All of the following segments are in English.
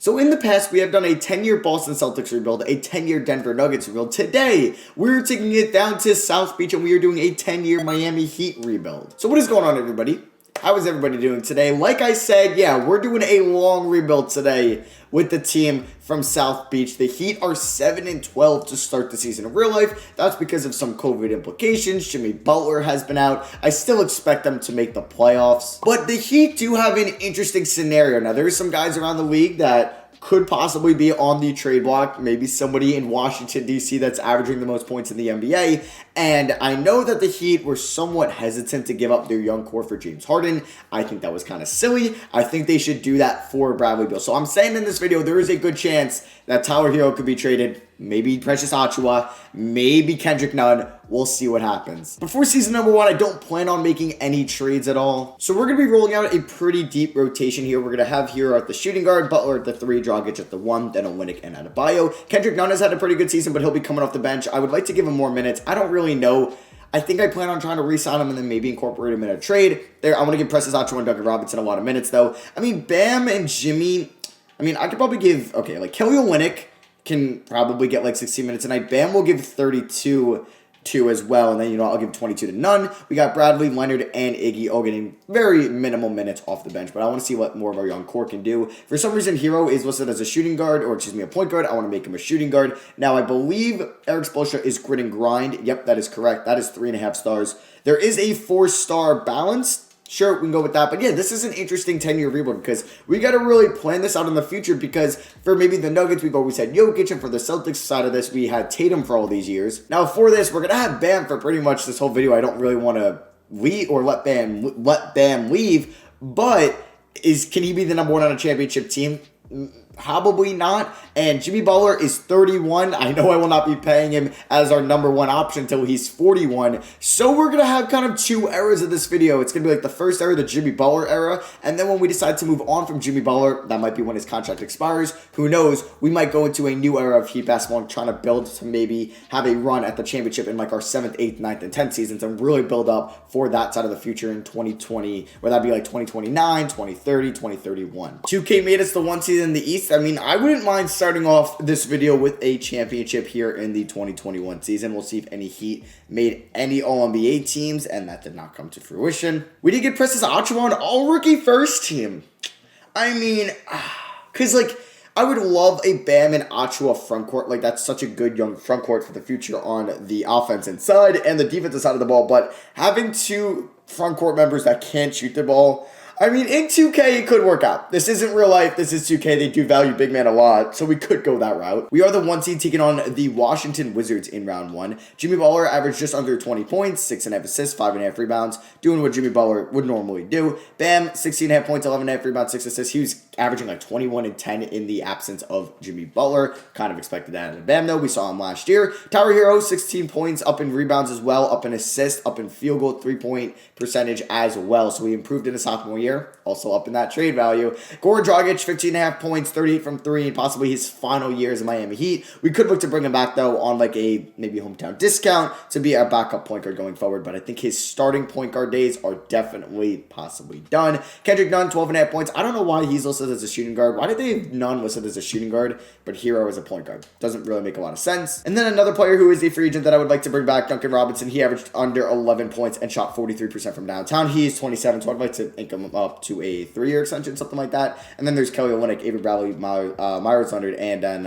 So in the past, we have done a 10-year Boston Celtics rebuild, a 10-year Denver Nuggets rebuild. Today, we're taking it down to South Beach and we are doing a 10-year Miami Heat rebuild. So what is going on, everybody? How is everybody doing today? Like I said, yeah, we're doing a long rebuild today with the team from South Beach. The Heat are 7-12 to start the season. In real life, that's because of some COVID implications. Jimmy Butler has been out. I still expect them to make the playoffs. But the Heat do have an interesting scenario. Now, there's some guys around the league that could possibly be on the trade block. Maybe somebody in Washington, D.C. that's averaging the most points in the NBA. And I know that the Heat were somewhat hesitant to give up their young core for James Harden. I think that was kind of silly. I think they should do that for Bradley Beal. So I'm saying in this video, there is a good chance that Tyler Hero could be traded. Maybe Precious Achiuwa, maybe Kendrick Nunn. We'll see what happens. Before season number 1, I don't plan on making any trades at all. So we're going to be rolling out a pretty deep rotation here. We're going to have Hero at the shooting guard, Butler at the 3, Dragic at the 1, then Olynyk and Adebayo. Kendrick Nunn has had a pretty good season, but he'll be coming off the bench. I would like to give him more minutes. I don't really know. I think I plan on trying to re-sign him and then maybe incorporate him in a trade. I want to give Precious Achiuwa and Duncan Robinson a lot of minutes, though. I mean, Bam and Jimmy, I could probably give, like Kelly Olynyk can probably get like 16 minutes a night. Bam will give 32 to as well, and then, I'll give 22 to Nunn. We got Bradley, Leonard, and Iggy all getting very minimal minutes off the bench, but I want to see what more of our young core can do. For some reason, Hero is listed as a shooting guard, or a point guard. I want to make him a shooting guard. Now, I believe Eric Spoelstra is grit and grind. Yep, that is correct. That is 3.5 stars. There is a 4-star balance. Sure, we can go with that. But yeah, this is an interesting 10-year rebuild because we got to really plan this out in the future because for maybe the Nuggets, we've always had Jokic, and for the Celtics side of this, we had Tatum for all these years. Now, for this, we're going to have Bam for pretty much this whole video. I don't really want to leave or let Bam leave, but can he be the number 1 on a championship team? Probably not. And Jimmy Butler is 31. I know I will not be paying him as our number 1 option until he's 41. So we're going to have kind of 2 eras of this video. It's going to be like the first era, the Jimmy Butler era. And then when we decide to move on from Jimmy Butler, that might be when his contract expires. Who knows? We might go into a new era of Heat basketball and trying to build to maybe have a run at the championship in like our 7th, 8th, 9th, and 10th seasons and really build up for that side of the future in 2020, where that'd be like 2029, 2030, 2031. 2K made us the 1 seed in the East. I wouldn't mind starting off this video with a championship here in the 2021 season. We'll see if any Heat made any All-NBA teams, and that did not come to fruition. We did get Precious Achiuwa on All-Rookie First Team. Because, I would love a Bam and Achiuwa frontcourt. That's such a good young frontcourt for the future on the offensive side and the defensive side of the ball. But having 2 frontcourt members that can't shoot the ball, in 2K, it could work out. This isn't real life. This is 2K. They do value big man a lot, so we could go that route. We are the 1 seed taking on the Washington Wizards in round 1. Jimmy Butler averaged just under 20 points, 6.5 assists, 5.5 rebounds, doing what Jimmy Butler would normally do. Bam, 16.5 points, 11.5 rebounds, 6 assists. He was averaging like 21 and 10 in the absence of Jimmy Butler. Kind of expected that out of Bam, though. We saw him last year. Tyler Hero, 16 points, up in rebounds as well, up in assists, up in field goal, 3-point percentage as well. So he improved in his sophomore year. Also up in that trade value. Goran Dragic, 15.5 points, 38 from 3, and possibly his final year as a Miami Heat. We could look to bring him back, though, on like a maybe hometown discount to be our backup point guard going forward, but I think his starting point guard days are definitely possibly done. Kendrick Nunn, 12.5 points. I don't know why he's listed as a shooting guard. Why did they have Nunn listed as a shooting guard, but Hero as a point guard? Doesn't really make a lot of sense. And then another player who is a free agent that I would like to bring back, Duncan Robinson. He averaged under 11 points and shot 43% from downtown. He is 27, so I'd like to ink him up to a 3-year extension, something like that. And then there's Kelly Olynyk, Avery Bradley, Myers Leonard, and then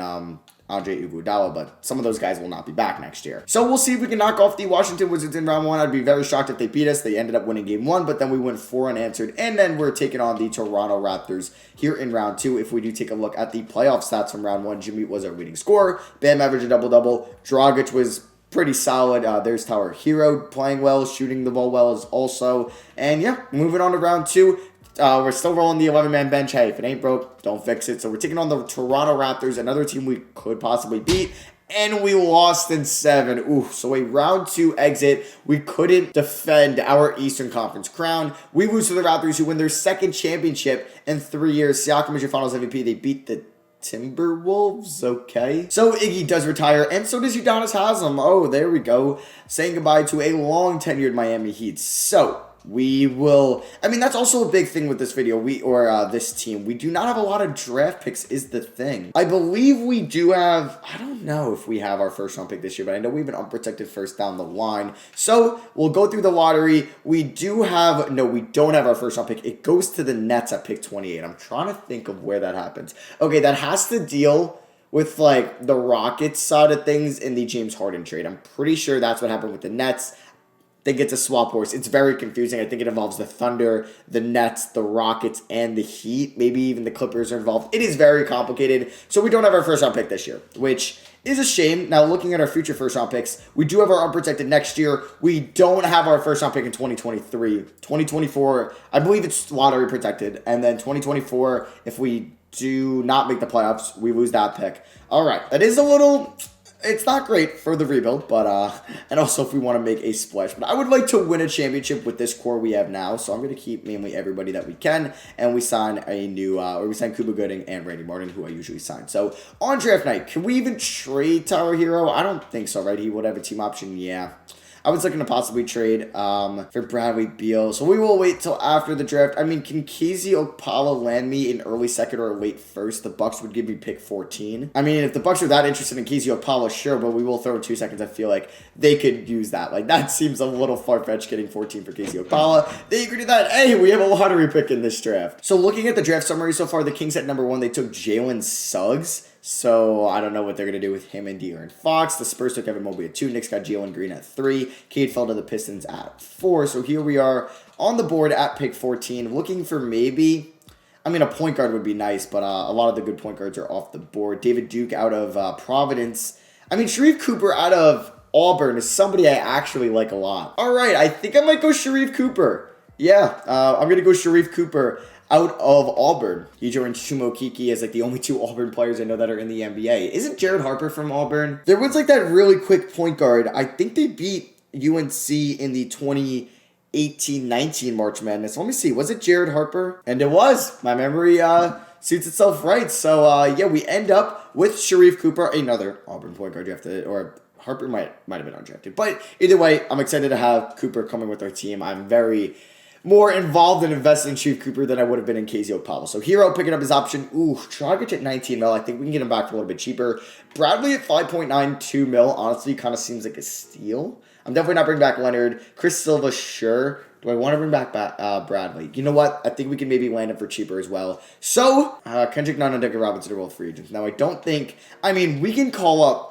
Andre Iguodala, but some of those guys will not be back next year. So we'll see if we can knock off the Washington Wizards in round 1. I'd be very shocked if they beat us. They ended up winning game 1, but then we went 4 unanswered, and then we're taking on the Toronto Raptors here in round 2. If we do take a look at the playoff stats from round 1, Jimmy was our leading scorer. Bam averaged a double-double. Dragic was pretty solid. There's Tyler Hero playing well, shooting the ball well as also. And yeah, moving on to round 2. We're still rolling the 11-man bench. Hey, if it ain't broke, don't fix it. So we're taking on the Toronto Raptors, another team we could possibly beat. And we lost in 7. Ooh, so a round 2 exit. We couldn't defend our Eastern Conference crown. We lose to the Raptors, who win their 2nd championship in 3 years. Siakam is your finals MVP. They beat the Timberwolves, okay. So Iggy does retire, and so does Udonis Haslem. Oh, there we go. Saying goodbye to a long-tenured Miami Heat. So We will, I mean, that's also a big thing with this video, this team. We do not have a lot of draft picks is the thing. I believe we do have, I don't know if we have our first round pick this year, but I know we have an unprotected first down the line. So we'll go through the lottery. We do have, no, we don't have our first round pick. It goes to the Nets at pick 28. I'm trying to think of where that happens. Okay, that has to deal with like the Rockets side of things in the James Harden trade. I'm pretty sure that's what happened with the Nets. They get to swap horse. It's very confusing. I think it involves the Thunder, the Nets, the Rockets, and the Heat. Maybe even the Clippers are involved. It is very complicated. So we don't have our first round pick this year, which is a shame. Now, looking at our future first round picks, we do have our unprotected next year. We don't have our first round pick in 2023. 2024, I believe it's lottery protected. And then 2024, if we do not make the playoffs, we lose that pick. All right. That is a little... It's not great for the rebuild, but, and also if we want to make a splash. But I would like to win a championship with this core we have now, so I'm going to keep mainly everybody that we can, and we sign a new, we sign Cuba Gooding and Randy Martin, who I usually sign. So, on draft night, can we even trade Tower Hero? I don't think so, right? He would have a team option, yeah. I was looking to possibly trade for Bradley Beal. So we will wait till after the draft. I mean, can Kizzy Okpala land me in early second or late first? The Bucks would give me pick 14. I mean, if the Bucks are that interested in Kizzy Okpala, sure, but we will throw in 2 seconds. I feel like they could use that. Like, that seems a little far-fetched getting 14 for Kizzy Okpala. They agree to that. Hey, we have a lottery pick in this draft. So looking at the draft summary so far, the Kings at number 1, they took Jalen Suggs. So, I don't know what they're going to do with him and De'Aaron Fox. The Spurs took Evan Mobley at 2. Knicks got Jalen Green at 3. Cade fell to the Pistons at 4. So, here we are on the board at pick 14. Looking for maybe... I mean, a point guard would be nice, but a lot of the good point guards are off the board. David Duke out of Providence. I mean, Sharif Cooper out of Auburn is somebody I actually like a lot. All right, I think I might go Sharif Cooper. Yeah, I'm going to go Sharif Cooper out of Auburn. He joined Chumo Kiki as like the only 2 Auburn players I know that are in the NBA. Isn't Jared Harper from Auburn? There was like that really quick point guard. I think they beat UNC in the 2018-19 March Madness. Let me see. Was it Jared Harper? And it was. My memory suits itself right. So yeah, we end up with Sharif Cooper, another Auburn point guard. You have to, or Harper might have been undrafted. But either way, I'm excited to have Cooper coming with our team. I'm very more involved and invested in Sharif Cooper than I would have been in KZ Okpala. So Hero picking up his option. Ooh, Dragic at 19 mil. I think we can get him back for a little bit cheaper. Bradley at 5.92 mil. Honestly, kind of seems like a steal. I'm definitely not bringing back Leonard. Chris Silva, sure. Do I want to bring back Bradley? You know what? I think we can maybe land him for cheaper as well. So, Kendrick Nunn and Duncan Robinson are both free agents. Now, I don't think... I mean, we can call up...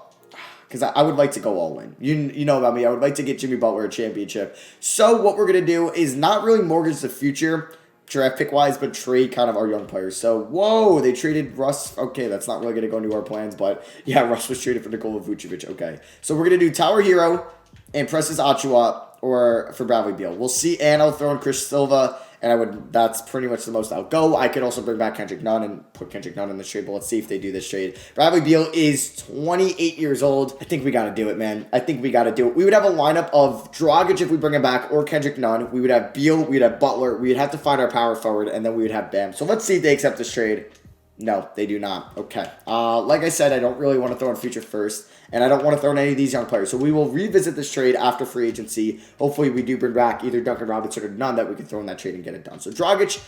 Because I would like to go all in. You know about me. I would like to get Jimmy Butler a championship. So what we're going to do is not really mortgage the future draft pick-wise, but trade kind of our young players. So, whoa, they traded Russ. Okay, that's not really going to go into our plans. But, yeah, Russ was traded for Nikola Vucevic. Okay. So we're going to do Tower Hero and Precious Achua or for Bradley Beal. We'll see. And I'll throw in Chris Silva. And that's pretty much the most I'll go. I could also bring back Kendrick Nunn and put Kendrick Nunn in the trade, but let's see if they do this trade. Bradley Beal is 28 years old. I think we got to do it, man. I think we got to do it. We would have a lineup of Dragic if we bring him back, or Kendrick Nunn. We would have Beal, we'd have Butler. We'd have to find our power forward, and then we would have Bam. So let's see if they accept this trade. No, they do not. Okay. Like I said, I don't really want to throw in future first, and I don't want to throw in any of these young players. So we will revisit this trade after free agency. Hopefully, we do bring back either Duncan Robinson or Nunn that we can throw in that trade and get it done. So Dragic,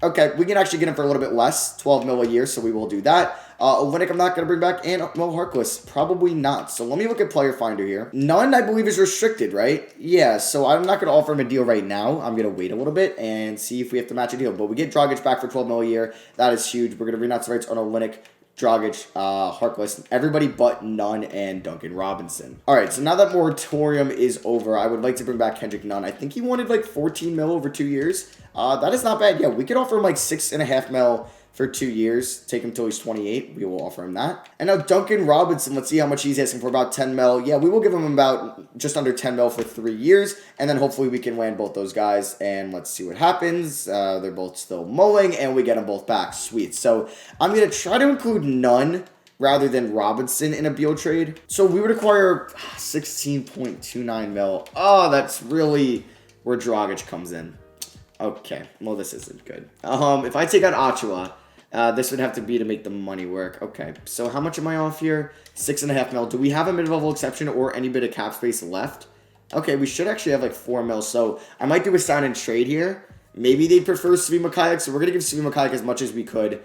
okay, we can actually get him for a little bit less, 12 mil a year, so we will do that. Olynyk, I'm not going to bring back, and Mo Harkless, probably not. So let me look at Player Finder here. Nunn, I believe, is restricted, right? Yeah, so I'm not going to offer him a deal right now. I'm going to wait a little bit and see if we have to match a deal. But we get Dragic back for 12 mil a year. That is huge. We're going to renounce the rights on Olynyk, Dragic, Harkless, everybody but Nunn and Duncan Robinson. All right, so now that moratorium is over, I would like to bring back Kendrick Nunn. I think he wanted like 14 mil over 2 years. That is not bad. Yeah, we could offer him like 6.5 mil for 2 years. Take him till he's 28. We will offer him that. And now Duncan Robinson, let's see how much he's asking for, about 10 mil. Yeah, we will give him about just under 10 mil for 3 years. And then hopefully we can land both those guys. And let's see what happens. They're both still mulling, and we get them both back. Sweet. So I'm going to try to include Nunn rather than Robinson in a Beal trade. So we would acquire 16.29 mil. Oh, that's really where Dragic comes in. Okay, well, this isn't good. If I take out Achua, this would have to be to make the money work. Okay, so how much am I off here? 6.5 mil. Do we have a mid-level exception or any bit of cap space left? Okay, we should actually have like 4 mil. So I might do a sign and trade here. Maybe they prefer Svi Mikhailiuk, so we're gonna give Svi Mikhailiuk as much as we could.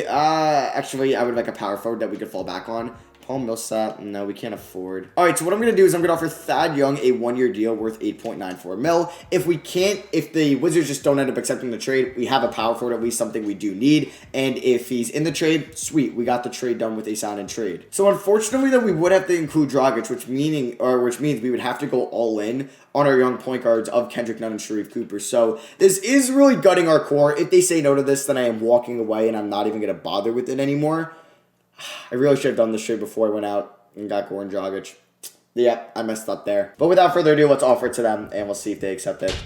Actually, I would like a power forward that we could fall back on. Paul Millsap, no, we can't afford. All right, so what I'm going to do is I'm going to offer Thad Young a 1-year deal worth 8.94 mil. If the Wizards just don't end up accepting the trade, we have a power forward, at least something we do need. And if he's in the trade, sweet, we got the trade done with a sign and trade. So unfortunately, though, we would have to include Dragic, which means we would have to go all in on our young point guards of Kendrick Nunn and Sharife Cooper. So this is really gutting our core. If they say no to this, then I am walking away and I'm not even going to bother with it anymore. I really should have done this trade before I went out and got Goran Dragic. Yeah, I messed up there. But without further ado, let's offer it to them, and we'll see if they accept it.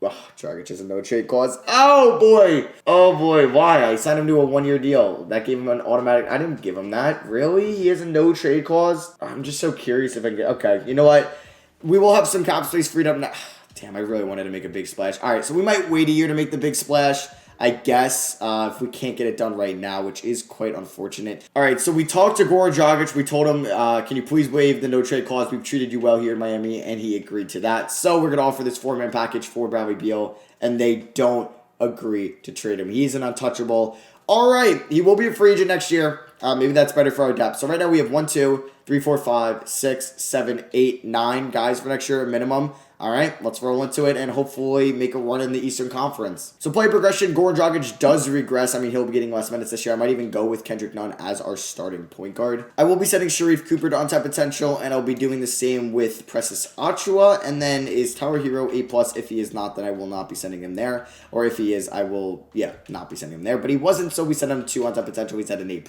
Oh, Dragic is a no-trade clause. Oh, boy. Oh, boy. Why? I signed him to a 1-year deal. That gave him an automatic... I didn't give him that. Really? He has a no-trade clause? I'm just so curious if I can get... Okay, you know what? We will have some cap space freed up now. Damn, I really wanted to make a big splash. All right, so we might wait a year to make the big splash, I guess, if we can't get it done right now, which is quite unfortunate. All right, so we talked to Goran Dragic. We told him, can you please waive the no-trade clause? We've treated you well here in Miami, and he agreed to that. So we're going to offer this 4-man package for Bradley Beal, and they don't agree to trade him. He's an untouchable. All right, he will be a free agent next year. Maybe that's better for our depth. So right now we have 1, 2, 3, 4, 5, 6, 7, 8, 9 guys for next year, minimum. All right, let's roll into it and hopefully make a run in the Eastern Conference. So play progression, Goran Dragic does regress. I mean, he'll be getting less minutes this year. I might even go with Kendrick Nunn as our starting point guard. I will be setting Sharife Cooper to untapped potential, and I'll be doing the same with Precious Achiuwa. And then is Tower Hero A+. If he is not, then I will not be sending him there. Or if he is, I will, not be sending him there. But he wasn't, so we sent him to untapped potential. He's at an A+.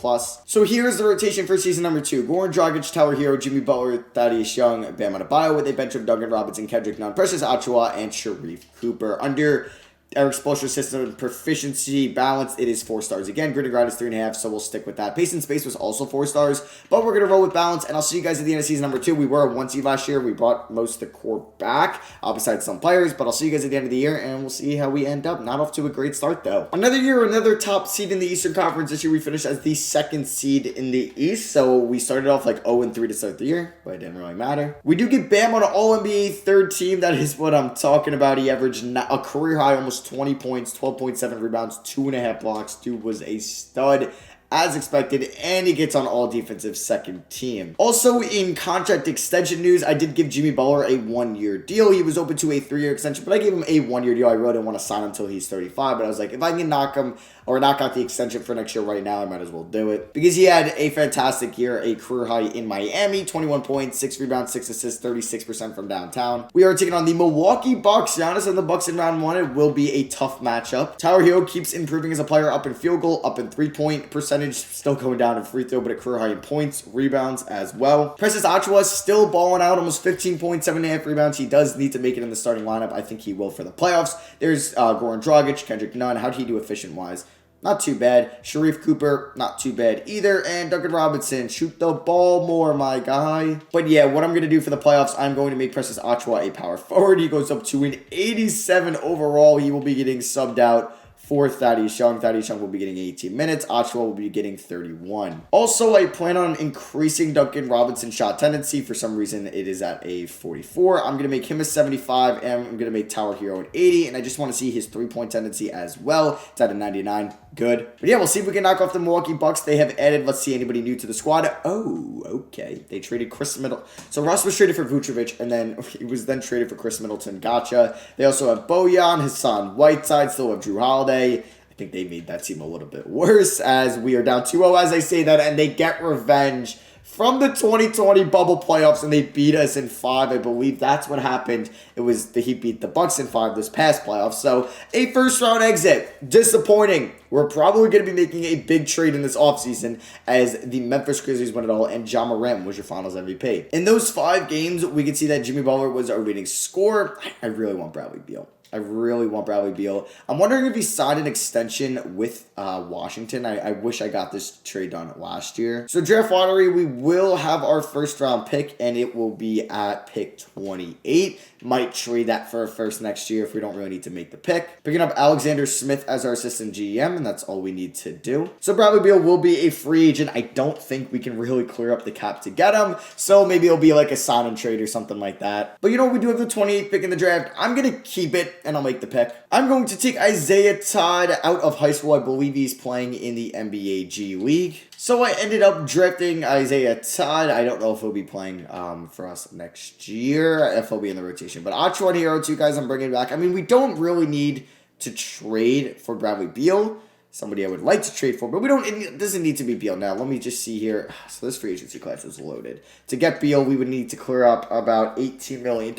So here's the rotation for season number 2. Goran Dragic, Tower Hero, Jimmy Butler, Thaddeus Young, Bam Adebayo with a bench of Duncan Robinson, Kendrick Nunn, Precious Achiuwa, and Sharife Cooper. Under Eric Spoelstra's system proficiency balance, it is 4 stars. Again, grid and grind is 3.5, so we'll stick with that. Pace and space was also 4 stars, but we're going to roll with balance, and I'll see you guys at the end of season number 2. We were a 1 seed last year. We brought most of the core back, besides some players, but I'll see you guys at the end of the year, and we'll see how we end up. Not off to a great start, though. Another year, another top seed in the Eastern Conference. This year, we finished as the 2nd seed in the East, so we started off like 0-3 to start the year, but it didn't really matter. We do get Bam on an All-NBA 3rd team. That is what I'm talking about. He averaged a career high, almost 20 points, 12.7 rebounds, 2.5 blocks. Dude was a stud as expected, and he gets on all defensive 2nd team. Also, in contract extension news, I did give Jimmy Butler a 1-year deal. He was open to a 3-year extension, but I gave him a 1-year deal. I really didn't want to sign him until he's 35, but I was like, if I can knock out the extension for next year right now, I might as well do it. Because he had a fantastic year, a career high in Miami, 21 points, 6 rebounds, 6 assists, 36% from downtown. We are taking on the Milwaukee Bucks. Giannis and the Bucks in round 1. It will be a tough matchup. Tower Hero keeps improving as a player, up in field goal, up in 3-point percentage, still going down in free throw, but a career high in points, rebounds as well. Precious Achiuwa is still balling out, almost 15 points, 7.5 rebounds. He does need to make it in the starting lineup. I think he will for the playoffs. There's Goran Dragic, Kendrick Nunn. How'd he do efficient-wise? Not too bad. Sharife Cooper, not too bad either. And Duncan Robinson, shoot the ball more, my guy. But yeah, what I'm going to do for the playoffs, I'm going to make Precious Achiuwa a power forward. He goes up to an 87 overall. He will be getting subbed out for Thaddeus Young. Thaddeus Young will be getting 18 minutes. Achiuwa will be getting 31. Also, I plan on increasing Duncan Robinson's shot tendency. For some reason, it is at a 44. I'm going to make him a 75, and I'm going to make Tower Hero an 80, and I just want to see his 3-point tendency as well. It's at a 99. Good. But yeah, we'll see if we can knock off the Milwaukee Bucks. They have added, let's see, anybody new to the squad. Oh, okay. They traded Chris Middleton. So Russ was traded for Vucevic, and then he was then traded for Chris Middleton. Gotcha. They also have Bojan, Hassan Whiteside, still have Drew Holiday. I think they made that team a little bit worse as we are down 2-0 as I say that, and they get revenge from the 2020 bubble playoffs, and they beat us in 5. I believe that's what happened. It was the Heat beat the Bucks in 5 this past playoff. So a first-round exit. Disappointing. We're probably going to be making a big trade in this offseason as the Memphis Grizzlies win it all, and Ja Morant was your finals MVP. In those 5 games, we could see that Jimmy Butler was our leading scorer. I really want Bradley Beal. I really want Bradley Beal. I'm wondering if he signed an extension with Washington. I wish I got this trade done last year. So draft lottery, we will have our first round pick, and it will be at pick 28. Might trade that for a first next year if we don't really need to make the pick. Picking up Alexander Smith as our assistant GM, and that's all we need to do. So Bradley Beal will be a free agent. I don't think we can really clear up the cap to get him, so maybe it'll be like a sign and trade or something like that. But you know, we do have the 28th pick in the draft. I'm going to keep it, and I'll make the pick. I'm going to take Isaiah Todd out of high school. I believe he's playing in the NBA G League. So I ended up drafting Isaiah Todd. I don't know if he'll be playing for us next year, if he'll be in the rotation. But Ochoa and Hero, two guys I'm bringing back. I mean, we don't really need to trade for Bradley Beal. Somebody I would like to trade for, but it doesn't need to be Beal. Now, let me just see here. So this free agency class is loaded. To get Beal, we would need to clear up about $18 million,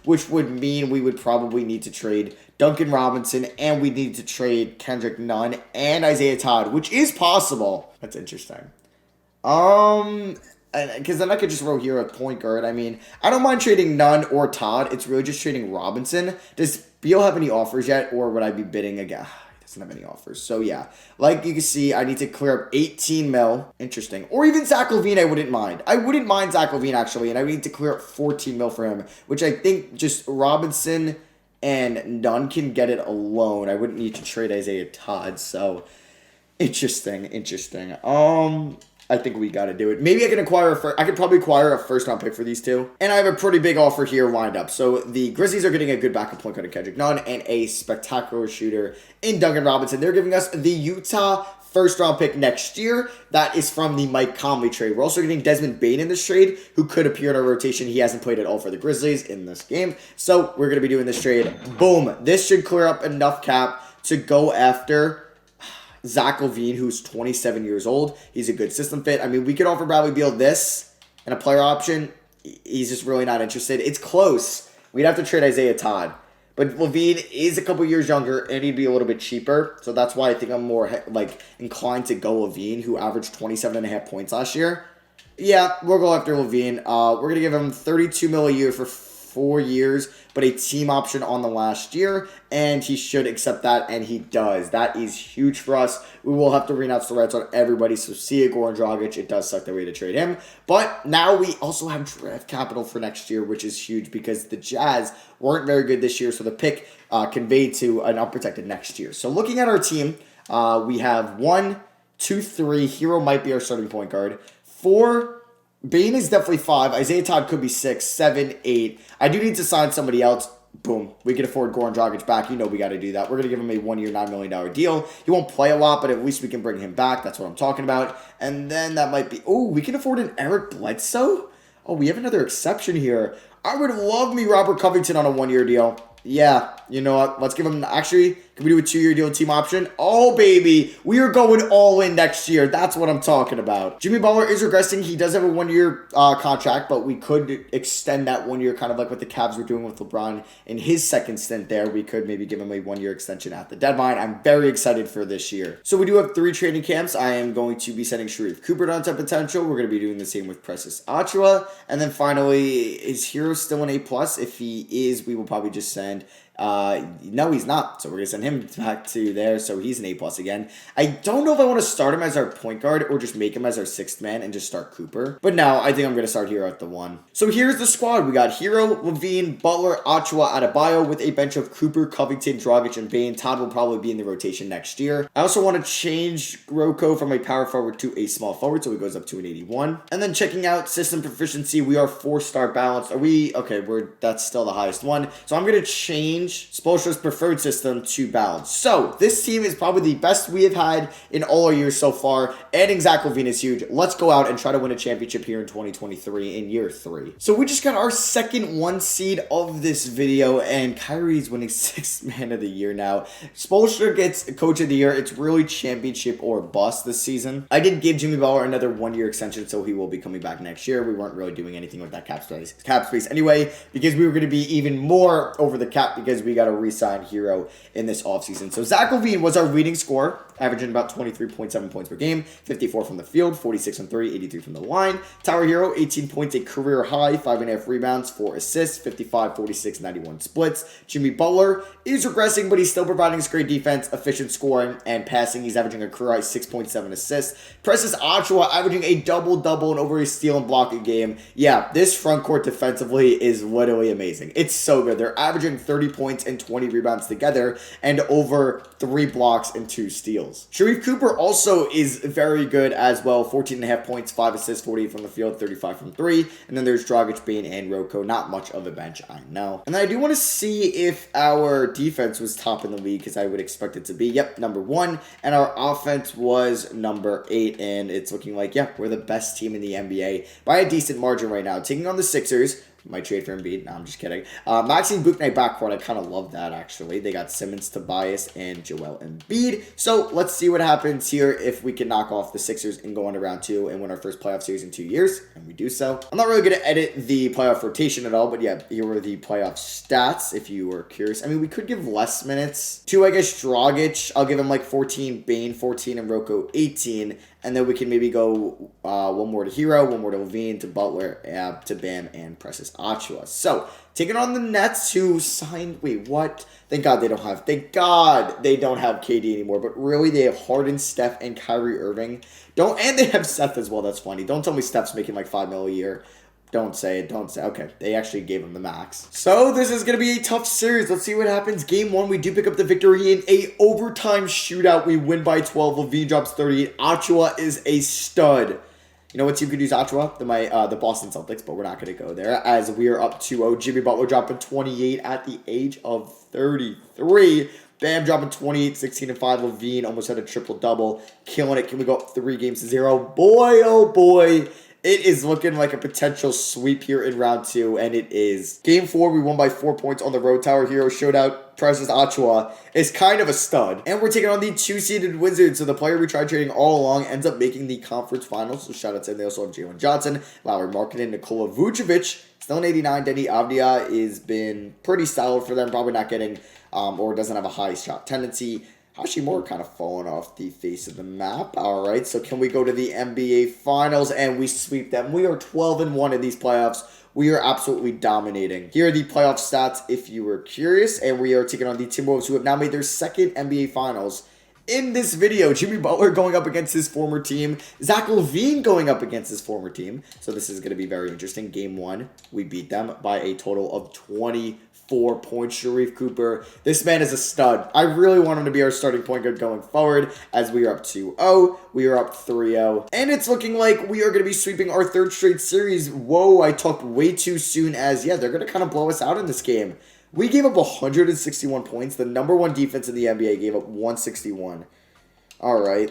which would mean we would probably need to trade Duncan Robinson, and we need to trade Kendrick Nunn and Isaiah Todd, which is possible. That's interesting. Because then I could just roll here at point guard. I mean, I don't mind trading Nunn or Todd. It's really just trading Robinson. Does Beal have any offers yet, or would I be bidding again? Doesn't have any offers. So yeah, like you can see, I need to clear up 18 mil. Interesting. Or even Zach LaVine, I wouldn't mind. I wouldn't mind Zach LaVine, actually, and I would need to clear up 14 mil for him, which I think just Robinson and Nunn can get it alone. I wouldn't need to trade Isaiah Todd, so interesting. I think we got to do it. Maybe I can I could probably acquire a first-round pick for these two. And I have a pretty big offer here lined up. So the Grizzlies are getting a good backup point guard in Kendrick Nunn and a spectacular shooter in Duncan Robinson. They're giving us the Utah first-round pick next year. That is from the Mike Conley trade. We're also getting Desmond Bane in this trade, who could appear in our rotation. He hasn't played at all for the Grizzlies in this game. So we're going to be doing this trade. Boom. This should clear up enough cap to go after Zach LaVine, who's 27 years old. He's a good system fit. I mean, we could offer Bradley Beal this and a player option. He's just really not interested. It's close. We'd have to trade Isaiah Todd. But LaVine is a couple years younger, and he'd be a little bit cheaper. So that's why I think I'm more inclined to go LaVine, who averaged 27.5 points last year. Yeah, we'll go after LaVine. We're going to give him $32 million a year for 4 years, but a team option on the last year, and he should accept that, and he does. That is huge for us. We will have to renounce the rights on everybody, so see it, Goran Dragic. It does suck that we had to trade him, but now we also have draft capital for next year, which is huge because the Jazz weren't very good this year, so the pick conveyed to an unprotected next year. So looking at our team, we have 1, 2, 3. Hero might be our starting point guard. 4. Bane is definitely 5. Isaiah Todd could be 6, 7, 8. I do need to sign somebody else. Boom. We can afford Goran Dragic back. You know we got to do that. We're going to give him a 1-year, $9 million deal. He won't play a lot, but at least we can bring him back. That's what I'm talking about. And then that might be... Oh, we can afford an Eric Bledsoe? Oh, we have another exception here. I would love me Robert Covington on a 1-year deal. Yeah, you know what? Let's give him... Actually, can we do a 2-year deal team option? Oh, baby. We are going all in next year. That's what I'm talking about. Jimmy Butler is regressing. He does have a 1-year contract, but we could extend that 1 year, kind of like what the Cavs were doing with LeBron in his second stint there. We could maybe give him a 1-year extension at the deadline. I'm very excited for this year. So we do have 3 training camps. I am going to be sending Sharif Cooper down to potential. We're going to be doing the same with Precious Achiuwa. And then finally, is Hero still an A+? If he is, we will probably just send... no, he's not. So we're going to send him back to there. So he's an A+ again. I don't know if I want to start him as our point guard or just make him as our 6th man and just start Cooper. But no, I think I'm going to start Hero at the 1. So here's the squad. We got Hero, LaVine, Butler, Achiuwa, Adebayo with a bench of Cooper, Covington, Dragic, and Bane. Todd will probably be in the rotation next year. I also want to change Rocco from a power forward to a small forward, so he goes up to an 81. And then checking out system proficiency, we are 4-star balanced. Are we? Okay, that's still the highest one. So I'm going to change Spoelstra's preferred system to balance. So this team is probably the best we have had in all our years so far. Adding Zach LaVine is huge. Let's go out and try to win a championship here in 2023 in year 3. So we just got our second 1 seed of this video, and Kyrie's winning 6th man of the year now. Spoelstra gets coach of the year. It's really championship or bust this season. I did give Jimmy Butler another 1-year extension, so he will be coming back next year. We weren't really doing anything with that cap space anyway, because we were going to be even more over the cap because we got to re-sign Hero in this offseason. So Zach LaVine was our leading scorer averaging about 23.7 points per game, 54 from the field, 46 from 3, 83 from the line. Tyler Hero, 18 points, a career high, 5.5 rebounds, 4 assists, 55, 46, 91 splits. Jimmy Butler is regressing, but he's still providing us great defense, efficient scoring, and passing. He's averaging a career high 6.7 assists. Precious Achiuwa averaging a double-double and over a steal and block a game. Yeah, this front court defensively is literally amazing. It's so good. They're averaging 30 points and 20 rebounds together and over 3 blocks and 2 steals. Sharife Cooper also is very good as well. 14.5 points, 5 assists, 48 from the field, 35 from 3. And then there's Dragic, Bane, and Rocco. Not much of a bench, I know. And then I do want to see if our defense was top in the league, because I would expect it to be. Yep, number 1. And our offense was number 8. And it's looking like, yeah, we're the best team in the NBA by a decent margin right now. Taking on the Sixers. Might trade for Embiid. No, I'm just kidding. Maxine Bouknight backcourt. I kind of love that, actually. They got Simmons, Tobias, and Joel Embiid. So let's see what happens here if we can knock off the Sixers and go on to round 2 and win our first playoff series in 2 years. And we do so. I'm not really going to edit the playoff rotation at all, but yeah, here were the playoff stats if you were curious. I mean, we could give less minutes to, I guess, Dragic. I'll give him like 14, Bane 14, and Rocco 18. And then we can maybe go one more to Hero, one more to Levine, to Butler, to Bam, and Precious Achiuwa. So, taking on the Nets, who signed... Wait, what? Thank God they don't have... Thank God they don't have KD anymore. But really, they have Harden, Steph, and Kyrie Irving. And they have Seth as well. That's funny. Don't tell me Steph's making like $5 million a year. Don't say it. Don't say it. Okay, they actually gave him the max. So this is going to be a tough series. Let's see what happens. Game 1, we do pick up the victory in a overtime shootout. We win by 12. Levine drops 38. Achiuwa is a stud. You know what team could use Achiuwa? The Boston Celtics, but we're not going to go there as we are up 2-0. Jimmy Butler dropping 28 at the age of 33. Bam dropping 28, 16, and 5. Levine almost had a triple-double. Killing it. Can we go up 3 games to 0? Boy, oh boy. It is looking like a potential sweep here in round 2, and it is. Game 4, we won by 4 points on the road. Tower Hero showed out. Precious Achiuwa is kind of a stud. And we're taking on the 2-seeded Wizards. So the player we tried trading all along ends up making the conference finals. So shout out to them. They also have Jalen Johnson, Lowry Markkanen, Nikola Vucevic. Still an 89. Denny Avdia has been pretty solid for them. Probably not getting, or doesn't have a high shot tendency. Hashimura kind of falling off the face of the map. All right, so can we go to the NBA Finals and we sweep them? We are 12-1 in these playoffs. We are absolutely dominating. Here are the playoff stats if you were curious. And we are taking on the Timberwolves, who have now made their 2nd NBA Finals. In this video, Jimmy Butler going up against his former team. Zach LaVine going up against his former team. So this is going to be very interesting. Game 1, we beat them by a total of 24 points. Sharife Cooper, this man is a stud. I really want him to be our starting point guard going forward as we are up 2-0. We are up 3-0. And it's looking like we are going to be sweeping our 3rd straight series. Whoa, I talked way too soon as, yeah, they're going to kind of blow us out in this game. We gave up 161 points. The number 1 defense in the NBA gave up 161. All right.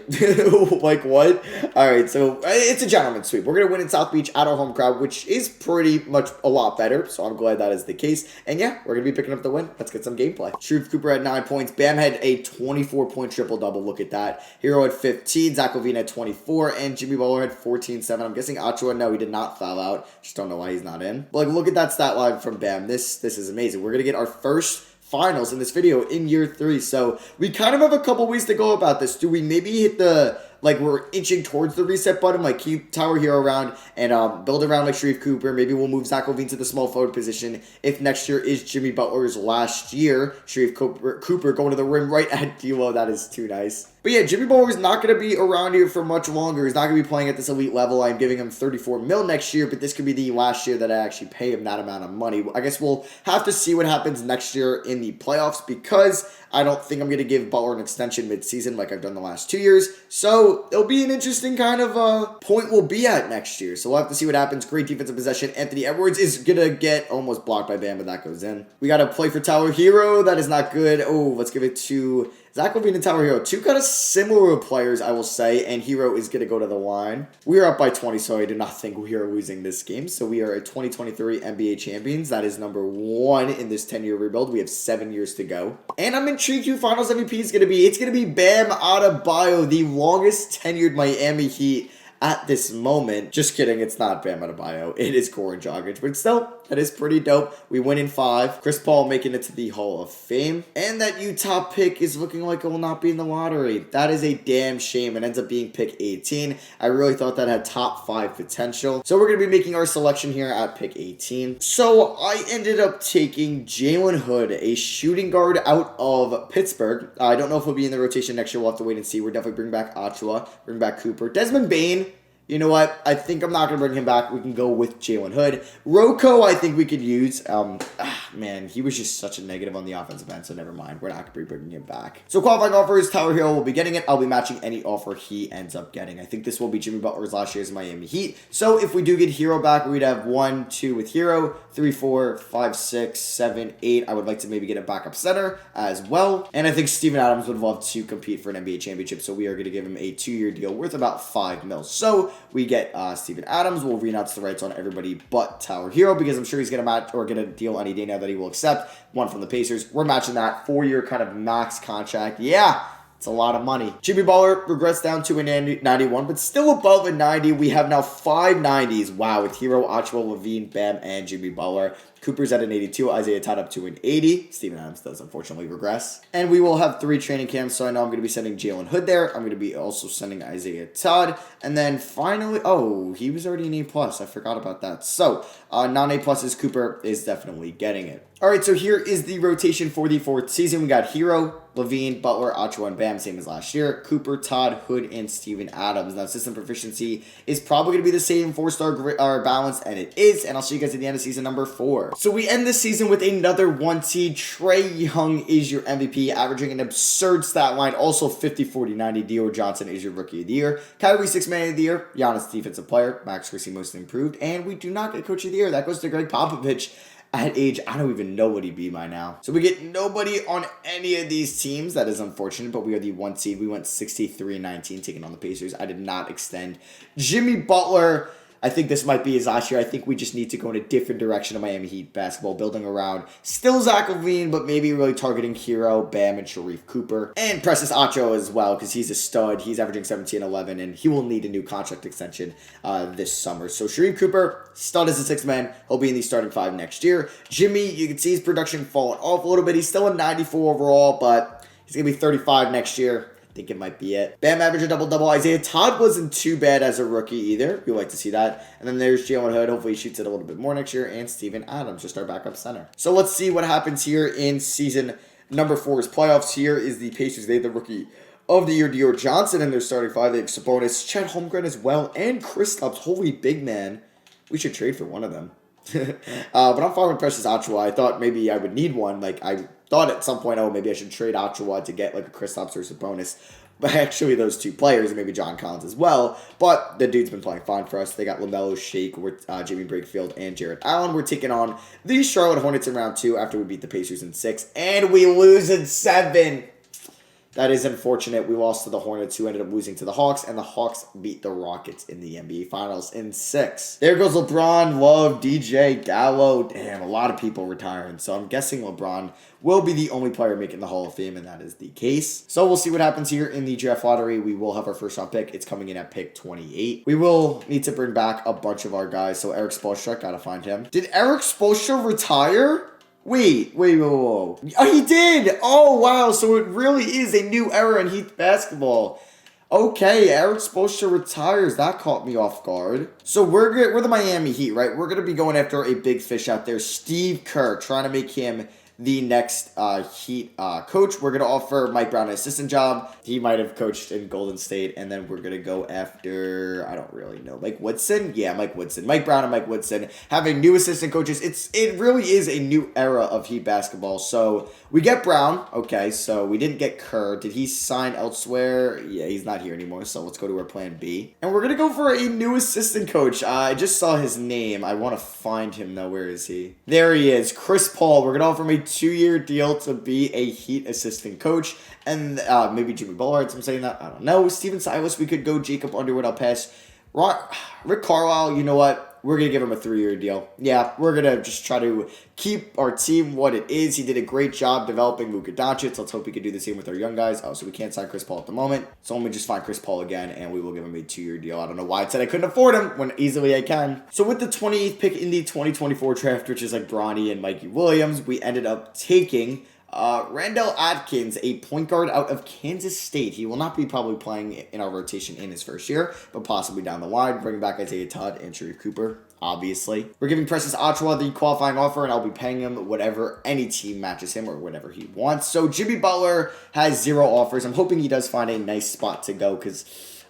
Like what? All right, so it's a gentleman's sweep. We're going to win in South Beach at our home crowd, which is pretty much a lot better, so I'm glad that is the case. And yeah, we're going to be picking up the win. Let's get some gameplay. Sharife Cooper had 9 points. Bam had a 24-point triple-double. Look at that. Hero had 15. Zach LaVine had 24. And Jimmy Butler had 14-7. I'm guessing Achiuwa, no, he did not foul out. Just don't know why he's not in. But like, look at that stat line from Bam. This is amazing. We're going to get our first finals in this video in year 3. So we kind of have a couple ways to go about this. Do we maybe hit the, like, we're inching towards the reset button, like keep Tower Hero around and build around like Sharife Cooper. Maybe we'll move Zach LaVine to the small forward position if next year is Jimmy Butler's last year. Sharife Cooper going to the rim right at D'Lo. That is too nice. But yeah, Jimmy Butler is not going to be around here for much longer. He's not going to be playing at this elite level. I'm giving him $34 million next year, but this could be the last year that I actually pay him that amount of money. I guess we'll have to see what happens next year in the playoffs, because I don't think I'm going to give Butler an extension mid-season like I've done the last 2 years. So it'll be an interesting kind of point we'll be at next year. So we'll have to see what happens. Great defensive possession. Anthony Edwards is going to get almost blocked by Bam, but that goes in. We got to play for Tower Hero. That is not good. Oh, let's give it to Zach LaVine and Tower Hero. 2 kind of similar players, I will say, and Hero is going to go to the line. We are up by 20, so I do not think we are losing this game. So we are a 2023 NBA champions. That is number 1 in this 10-year rebuild. We have 7 years to go. And I'm intrigued who Finals MVP is going to be. It's going to be Bam Adebayo, the longest tenured Miami Heat at this moment. Just kidding, it's not Bam Adebayo. It is Goran Dragic, but still, that is pretty dope. We win in 5. Chris Paul making it to the Hall of Fame. And that Utah pick is looking like it will not be in the lottery. That is a damn shame. It ends up being pick 18. I really thought that had top 5 potential. So we're going to be making our selection here at pick 18. So I ended up taking Jalen Hood, a shooting guard out of Pittsburgh. I don't know if he'll be in the rotation next year. We'll have to wait and see. We're definitely bringing back Achua, bring back Cooper. Desmond Bane. You know what? I think I'm not going to bring him back. We can go with Jalen Hood. Rocco, I think we could use. Man, he was just such a negative on the offensive end, so never mind. We're not going to be bringing him back. So qualifying offers, Tyler Hero will be getting it. I'll be matching any offer he ends up getting. I think this will be Jimmy Butler's last year's Miami Heat. So if we do get Hero back, we'd have 1, 2 with Hero, 3, 4, 5, 6, 7, 8. I would like to maybe get a backup center as well. And I think Steven Adams would love to compete for an NBA championship, so we are going to give him a 2-year deal worth about $5 million. So we get Steven Adams. We'll renounce the rights on everybody but Tyler Hero because I'm sure he's going to match or get a deal any day now that he will accept. One from the Pacers. We're matching that 4-year kind of max contract. Yeah, it's a lot of money. Jimmy Butler regrets down to a 91, but still above a 90. We have now 5 90s. Wow, with Hero, Achua, Levine, Bam, and Jimmy Butler. Cooper's at an 82. Isaiah tied up to an 80. Steven Adams does unfortunately regress. And we will have 3 training camps, so I know I'm going to be sending Jalen Hood there. I'm going to be also sending Isaiah Todd. And then finally, oh, he was already an A+. I forgot about that. So, non-A+ is Cooper is definitely getting it. All right, so here is the rotation for the 4th season. We got Hero, Levine, Butler, Achua, and Bam, same as last year. Cooper, Todd, Hood, and Steven Adams. Now, system proficiency is probably going to be the same 4-star balance, and it is. And I'll see you guys at the end of season number 4. So we end this season with another 1 seed. Trae Young is your MVP, averaging an absurd stat line. Also 50, 40, 90. Dior Johnson is your Rookie of the Year. Kyrie, 6th Man of the Year. Giannis, Defensive Player. Max Christie, Most Improved. And we do not get Coach of the Year. That goes to Greg Popovich. At age, I don't even know what he'd be by now. So we get nobody on any of these teams. That is unfortunate, but we are the 1 seed. We went 63-19, taking on the Pacers. I did not extend Jimmy Butler. I think this might be his last year. I think we just need to go in a different direction of Miami Heat basketball, building around still Zach LaVine, but maybe really targeting Hero, Bam, and Sharif Cooper. And Precious Acho as well, because he's a stud. He's averaging 17-11, and he will need a new contract extension this summer. So Sharif Cooper, stud as a 6th man. He'll be in the starting 5 next year. Jimmy, you can see his production falling off a little bit. He's still a 94 overall, but he's going to be 35 next year. I think it might be it. Bam averaged a double-double. Isaiah Todd wasn't too bad as a rookie either. We like to see that. And then there's Jalen Hood. Hopefully he shoots it a little bit more next year. And Steven Adams, just our backup center. So let's see what happens here in season number 4's playoffs. Here is the Pacers. They have the Rookie of the Year, Dior Johnson, in their starting 5. They have Sabonis, Chet Holmgren as well, and Kristaps. Holy big man. We should trade for one of them. But I'm fine with Precious Achiuwa. I thought maybe I would need one. Like, I thought at some point, oh, maybe I should trade Achiuwa to get like a Kristaps or Sabonis. But actually, those 2 players, and maybe John Collins as well. But the dude's been playing fine for us. They got LaMelo, Shake, Jimmy Brakefield, and Jarrett Allen. We're taking on the Charlotte Hornets in round 2 after we beat the Pacers in 6. And we lose in 7. That is unfortunate. We lost to the Hornets, who ended up losing to the Hawks, and the Hawks beat the Rockets in the NBA Finals in 6. There goes LeBron, Love, DJ, Gallo. Damn, a lot of people retiring. So I'm guessing LeBron will be the only player making the Hall of Fame, and that is the case. So we'll see what happens here in the draft lottery. We will have our first round pick. It's coming in at pick 28. We will need to bring back a bunch of our guys. So Eric Spoelstra, gotta find him. Did Eric Spoelstra retire? Wait. Oh, he did. Oh, wow. So it really is a new era in Heat basketball. Okay, Eric Spoelstra retires. That caught me off guard. So we're the Miami Heat, right? We're going to be going after a big fish out there, Steve Kerr, trying to make him the next Heat coach. We're going to offer Mike Brown an assistant job. He might have coached in Golden State. And then we're going to go after, I don't really know, Mike Woodson? Yeah, Mike Woodson. Mike Brown and Mike Woodson having new assistant coaches. It really is a new era of Heat basketball. So we get Brown. Okay, so we didn't get Kerr. Did he sign elsewhere? Yeah, he's not here anymore. So let's go to our plan B. And we're going to go for a new assistant coach. I just saw his name. I want to find him though. Where is he? There he is. Chris Paul. We're going to offer him a 2-year deal to be a Heat assistant coach. And maybe Jimmy Bullard, I'm saying that. I don't know. Steven Silas, we could go. Jacob Underwood, I'll pass. Rick Carlisle, you know what? we're going to give him a 3-year deal. Yeah, we're going to just try to keep our team what it is. He did a great job developing Luka Doncic. Let's hope we can do the same with our young guys. Oh, so we can't sign Chris Paul at the moment. So let me just find Chris Paul again, and we will give him a 2-year deal. I don't know why I said I couldn't afford him when easily I can. So with the 28th pick in the 2024 draft, which is like Bronny and Mikey Williams, we ended up taking Randall Atkins, a point guard out of Kansas State. He will not be probably playing in our rotation in his first year, but possibly down the line. Bringing back Isaiah Todd and Sharif Cooper, obviously. We're giving Precious Achiuwa the qualifying offer, and I'll be paying him whatever any team matches him or whatever he wants. So Jimmy Butler has 0 offers. I'm hoping he does find a nice spot to go because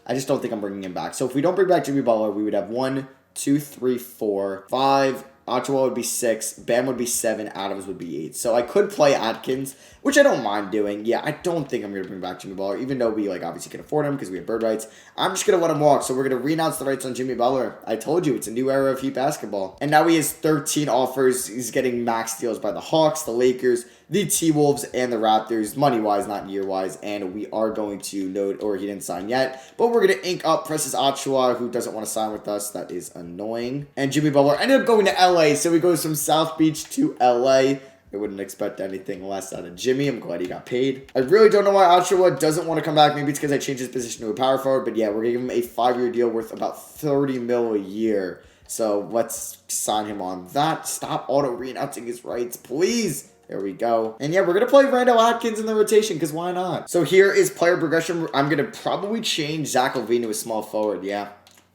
I just don't think I'm bringing him back. So if we don't bring back Jimmy Butler, we would have 1, 2, 3, 4, 5. Achiuwa would be 6, Bam would be 7, Adams would be 8. So I could play Atkins, which I don't mind doing. Yeah, I don't think I'm going to bring back Jimmy Butler, even though we obviously can afford him because we have bird rights. I'm just going to let him walk. So we're going to renounce the rights on Jimmy Butler. I told you, it's a new era of Heat basketball. And now he has 13 offers. He's getting max deals by the Hawks, the Lakers, the T-Wolves, and the Raptors, money-wise, not year-wise, and we are going to note, or he didn't sign yet, but we're going to ink up Precious Achiuwa, who doesn't want to sign with us. That is annoying. And Jimmy Butler ended up going to LA, so he goes from South Beach to LA. I wouldn't expect anything less out of Jimmy. I'm glad he got paid. I really don't know why Achiuwa doesn't want to come back. Maybe it's because I changed his position to a power forward, but yeah, we're going to give him a 5-year deal worth about $30 million a year. So let's sign him on that. Stop auto-renouncing his rights, please. There we go. And yeah, we're going to play Randall Atkins in the rotation because why not? So here is player progression. I'm going to probably change Zach LaVine to a small forward. Yeah.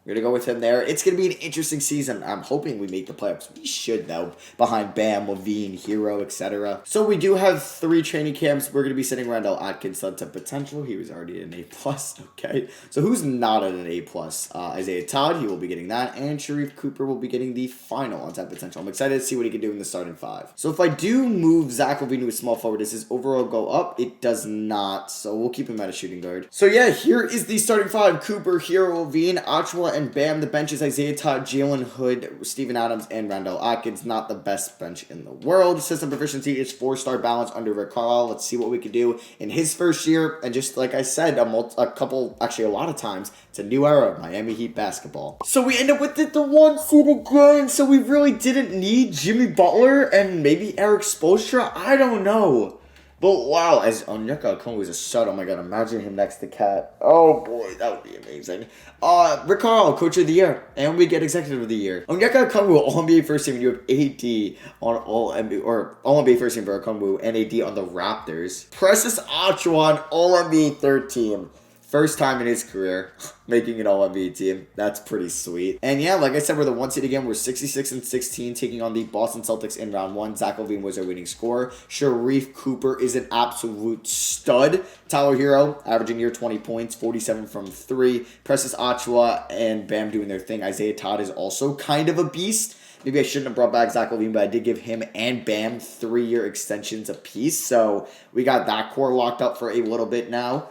We're going to go with him there. It's going to be an interesting season. I'm hoping we make the playoffs. We should, though, behind Bam, Levine, Hero, etc. So we do have 3 training camps. We're going to be sending Randall Atkins to potential. He was already an A+. Okay. So who's not at an A+? Isaiah Todd, he will be getting that. And Sharif Cooper will be getting the final on that potential. I'm excited to see what he can do in the starting 5. So if I do move Zach LaVine to a small forward, does his overall go up? It does not. So we'll keep him at a shooting guard. So yeah, here is the starting 5. Cooper, Hero, Levine, Achiuwa, and Bam. The bench is Isaiah Todd, Jalen Hood, Steven Adams, and Randall Atkins. Not the best bench in the world. System proficiency is 4-star balance under Rick Carlisle. Let's see what we could do in his first year. And just like I said, a lot of times, it's a new era of Miami Heat basketball. So we end up with the 1 seed again. So we really didn't need Jimmy Butler and maybe Eric Spoelstra. I don't know. But wow, as Onyeka Okongwu is a stud. Oh my god, imagine him next to Cat. Oh boy, that would be amazing. Rick Carlisle, Coach of the Year, and we get Executive of the Year. Onyeka Okongwu, All-NBA First Team, and you have AD on All-NBA First Team for Okongwu, and AD on the Raptors. Precious Achiuwa, All-NBA Third Team. First time in his career making an All-NBA team. That's pretty sweet. And yeah, like I said, we're the 1 seed again. We're 66-16, taking on the Boston Celtics in round 1. Zach LaVine was our winning scorer. Sharif Cooper is an absolute stud. Tyler Hero averaging near 20 points, 47 from 3. Precious Achiuwa and Bam doing their thing. Isaiah Todd is also kind of a beast. Maybe I shouldn't have brought back Zach LaVine, but I did give him and Bam 3-year extensions apiece. So we got that core locked up for a little bit now.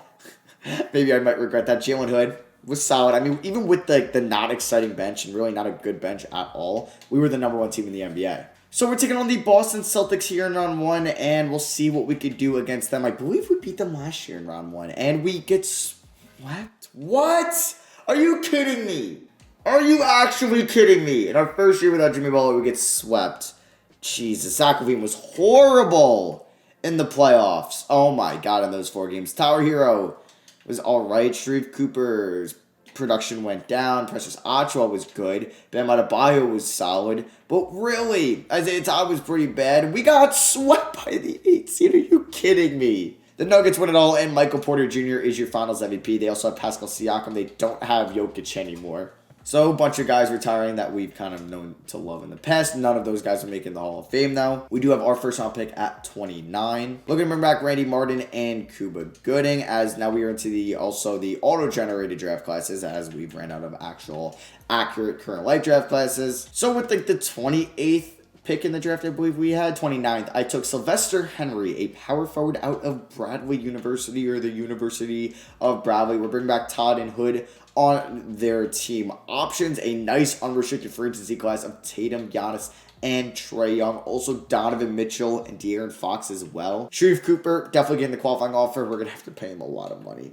Maybe I might regret that. Jalen Hood was solid. I mean, even with the not exciting bench and really not a good bench at all, we were the number 1 team in the NBA. So we're taking on the Boston Celtics here in round 1, and we'll see what we could do against them. I believe we beat them last year in round 1, and we get swept. What? Are you kidding me? Are you actually kidding me? In our first year without Jimmy Butler, we get swept. Jesus, Zach LaVine was horrible in the playoffs. Oh my god, in those 4 games. Tower Hero was alright. Sharif Cooper's production went down. Precious Achiuwa was good. Bam Adebayo was solid. But really, Isaiah Todd was pretty bad. We got swept by the 8 seed. Are you kidding me? The Nuggets win it all, and Michael Porter Jr. is your finals MVP. They also have Pascal Siakam. They don't have Jokic anymore. So, a bunch of guys retiring that we've kind of known to love in the past. None of those guys are making the Hall of Fame now. We do have our first round pick at 29. Looking to bring back Randy Martin and Cuba Gooding, as now we are into the auto-generated draft classes, as we've ran out of actual accurate current life draft classes. So, with the 28th pick in the draft, I believe we had 29th, I took Sylvester Henry, a power forward out of Bradley University, or the University of Bradley. We're bringing back Todd and Hood on their team options. A nice unrestricted free agency class of Tatum, Giannis, and Trae Young. Also Donovan Mitchell and De'Aaron Fox as well. Sharif Cooper, definitely getting the qualifying offer. We're going to have to pay him a lot of money.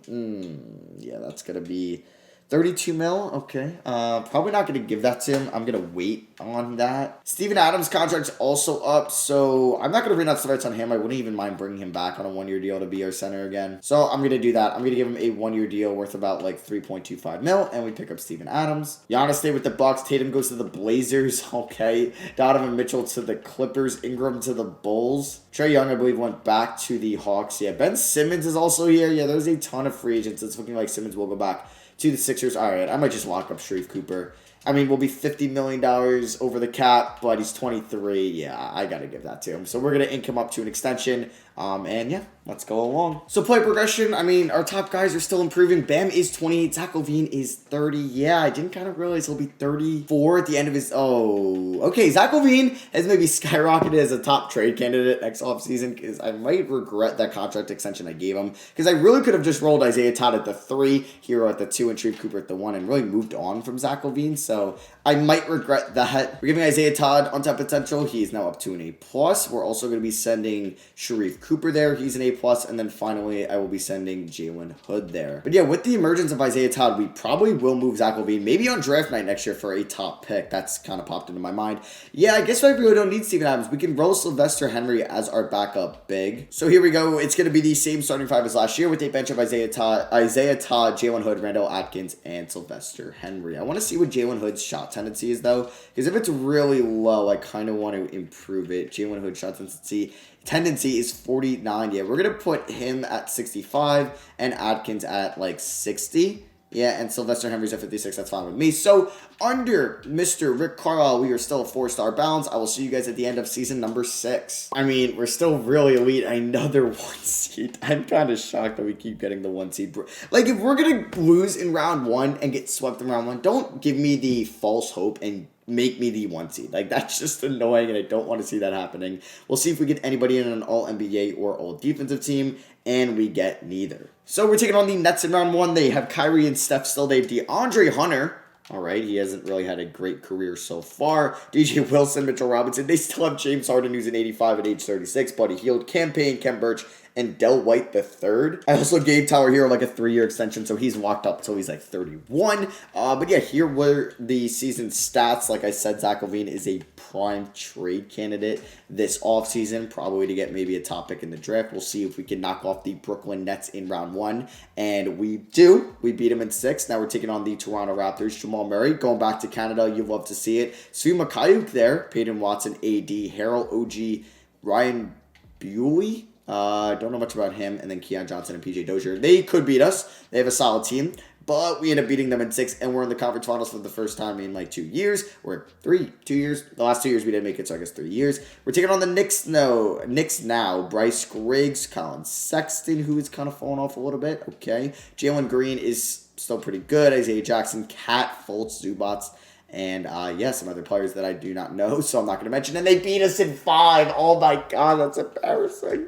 Yeah, that's going to be 32 mil, okay. Probably not going to give that to him. I'm going to wait on that. Steven Adams' contract's also up, so I'm not going to read out the rights on him. I wouldn't even mind bringing him back on a 1-year deal to be our center again. So I'm going to do that. I'm going to give him a 1-year deal worth about like 3.25 mil, and we pick up Steven Adams. Giannis stay with the Bucks. Tatum goes to the Blazers, okay. Donovan Mitchell to the Clippers. Ingram to the Bulls. Trae Young, I believe, went back to the Hawks. Yeah, Ben Simmons is also here. Yeah, there's a ton of free agents. It's looking like Simmons will go back to the Sixers. All right, I might just lock up Sharif Cooper. I mean, we'll be $50 million over the cap, but he's 23. Yeah, I got to give that to him. So we're going to ink him up to an extension. And yeah, let's go along. So play progression, I mean, our top guys are still improving. Bam is 28. Zach LaVine is 30. Yeah, I didn't kind of realize he'll be 34 at the end of his... Oh, okay. Zach LaVine has maybe skyrocketed as a top trade candidate next offseason because I might regret that contract extension I gave him because I really could have just rolled Isaiah Todd at the 3, Hero at the 2, and Sharif Cooper at the 1 and really moved on from Zach LaVine. So I might regret that. We're giving Isaiah Todd on top potential. He's now up to an A+. We're also going to be sending Sharif Cooper there. He's an A+. And then finally, I will be sending Jalen Hood there. But yeah, with the emergence of Isaiah Todd, we probably will move Zach LaVine maybe on draft night next year for a top pick. That's kind of popped into my mind. Yeah, I guess I really don't need Steven Adams. We can roll Sylvester Henry as our backup big. So here we go. It's going to be the same starting 5 as last year with a bench of Isaiah Todd, Jalen Hood, Randall Atkins, and Sylvester Henry. I want to see what Jalen Hood's shot tendency is, though, because if it's really low, I kind of want to improve it. Jalen Hood's shot tendency is 49. Yeah, we're going to put him at 65 and Atkins at like 60. Yeah, and Sylvester Henry's at 56. That's fine with me. So, under Mr. Rick Carlisle, we are still a 4-star balance. I will see you guys at the end of season number 6. I mean, we're still really elite. Another 1 seed. I'm kind of shocked that we keep getting the 1 seed. Like, if we're going to lose in round 1 and get swept in round 1, don't give me the false hope and make me the 1 seed. Like, that's just annoying, and I don't want to see that happening. We'll see if we get anybody in an all-NBA or all-defensive team, and we get neither. So we're taking on the Nets in round 1. They have Kyrie and Steph still. They have DeAndre Hunter. All right, he hasn't really had a great career so far. DJ Wilson, Mitchell Robinson. They still have James Harden, who's an 85 at age 36. Buddy Hield, Cam Payne, Kem Birch, and Del White III. I also gave Tyler Hero like a 3-year extension, so he's locked up until he's like 31. But yeah, here were the season stats. Like I said, Zach LaVine is a prime trade candidate this offseason, probably to get maybe a top pick in the draft. We'll see if we can knock off the Brooklyn Nets in round 1. And we do. We beat them in 6. Now we're taking on the Toronto Raptors. Jamal Murray going back to Canada. You love to see it. Svi Mikhailiuk there. Peyton Watson, AD. Harold OG. Ryan Bewley. Don't know much about him. And then Keon Johnson and PJ Dozier. They could beat us. They have a solid team. But we end up beating them in 6, and we're in the conference finals for the first time in like 2 years. Or 2 years. The last 2 years we didn't make it, so I guess 3 years. We're taking on the Knicks now. Bryce Griggs, Colin Sexton, who is kind of falling off a little bit. Okay. Jalen Green is still pretty good. Isaiah Jackson, Cat, Fultz, Zubats. And, yeah, some other players that I do not know, so I'm not going to mention. And they beat us in 5. Oh, my God, that's embarrassing.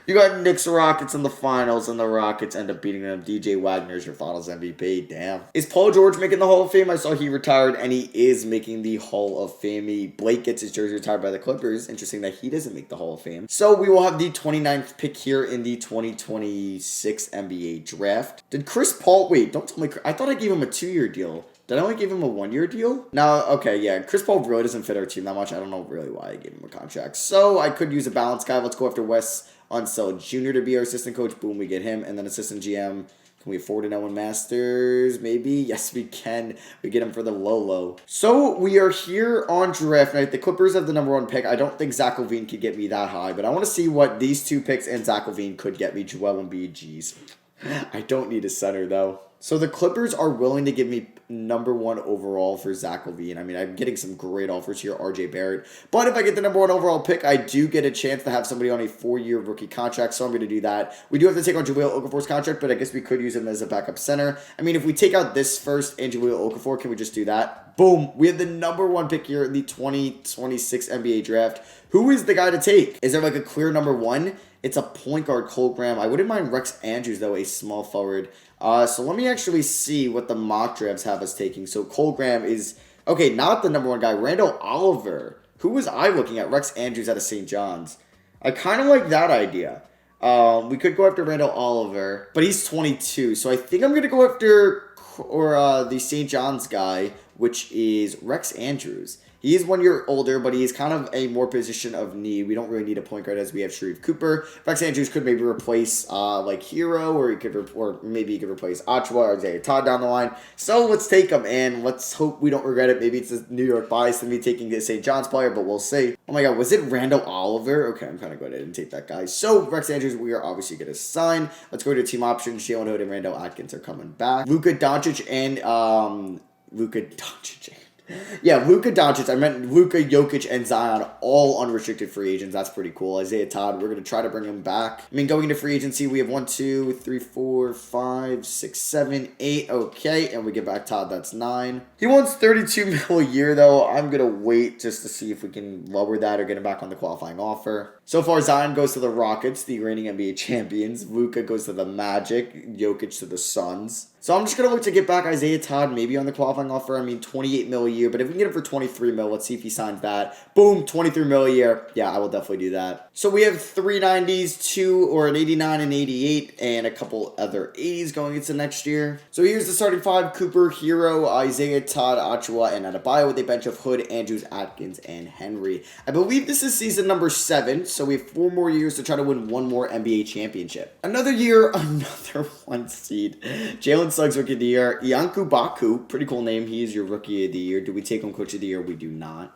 You got Knicks Rockets in the finals, and the Rockets end up beating them. DJ Wagner's your finals MVP. Damn. Is Paul George making the Hall of Fame? I saw he retired, and he is making the Hall of Fame. Blake gets his jersey retired by the Clippers. Interesting that he doesn't make the Hall of Fame. So we will have the 29th pick here in the 2026 NBA draft. Did Chris Paul... Wait, don't tell me... I thought I gave him a 2-year deal. Did I only give him a 1-year deal? No, okay, yeah. Chris Paul really doesn't fit our team that much. I don't know really why I gave him a contract. So I could use a balance guy. Let's go after Wes Unseld Jr. to be our assistant coach. Boom, we get him. And then assistant GM. Can we afford an Owen Masters? Maybe? Yes, we can. We get him for the low. So we are here on draft night. The Clippers have the number 1 pick. I don't think Zach LaVine could get me that high, but I want to see what these 2 picks and Zach LaVine could get me. Joel Embiid, jeez. I don't need a center, though. So the Clippers are willing to give me number 1 overall for Zach LaVine. I mean, I'm getting some great offers here, RJ Barrett. But if I get the number 1 overall pick, I do get a chance to have somebody on a 4-year rookie contract, so I'm going to do that. We do have to take on JaVale Okafor's contract, but I guess we could use him as a backup center. I mean, if we take out this first and JaVale Okafor, can we just do that? Boom. We have the number 1 pick here in the 2026 NBA draft. Who is the guy to take? Is there like a clear number 1? It's a point guard, Cole Graham. I wouldn't mind Rex Andrews, though, a small forward. So let me actually see what the mock drafts have us taking. So Cole Graham is, okay, not the number 1 guy. Randall Oliver. Who was I looking at? Rex Andrews out of St. John's. I kind of like that idea. We could go after Randall Oliver, but he's 22. So I think I'm going to go after the St. John's guy, which is Rex Andrews. He is 1 year older, but he is kind of a more position of need. We don't really need a point guard as we have Sharif Cooper. Rex Andrews could maybe replace like Hero, or maybe he could replace Achua or Isaiah Todd down the line. So let's take him, and let's hope we don't regret it. Maybe it's a New York bias and me taking the St. John's player, but we'll see. Oh my God, was it Randall Oliver? Okay, I'm kind of glad I didn't take that guy. So Rex Andrews, we are obviously going to sign. Let's go to team options. Jalen Hood and Randall Atkins are coming back. Luka Doncic and Luka Doncic. Yeah, Luka Doncic. I meant Luka, Jokic, and Zion, all unrestricted free agents. That's pretty cool. Isaiah Todd, we're going to try to bring him back. I mean, going into free agency, we have 1, 2, 3, 4, 5, 6, 7, 8. Okay, and we get back Todd. That's 9. He wants $32 million a year, though. I'm going to wait just to see if we can lower that or get him back on the qualifying offer. So far, Zion goes to the Rockets, the reigning NBA champions. Luka goes to the Magic. Jokic to the Suns. So I'm just going to look to get back Isaiah Todd maybe on the qualifying offer. I mean, $28 million a year, but if we can get him for $23 million, let's see if he signs that. Boom, $23 million a year. Yeah, I will definitely do that. So we have 3 90s, an 89 and 88, and a couple other 80s going into next year. So here's the starting 5. Cooper, Hero, Isaiah Todd, Achua, and Adebayo with a bench of Hood, Andrews, Atkins, and Henry. I believe this is season number 7, so we have 4 more years to try to win 1 more NBA championship. Another year, another 1 seed. Jalen Suggs Rookie of the Year. Iancu Baku, pretty cool name. He is your Rookie of the Year. Do we take him Coach of the Year? We do not.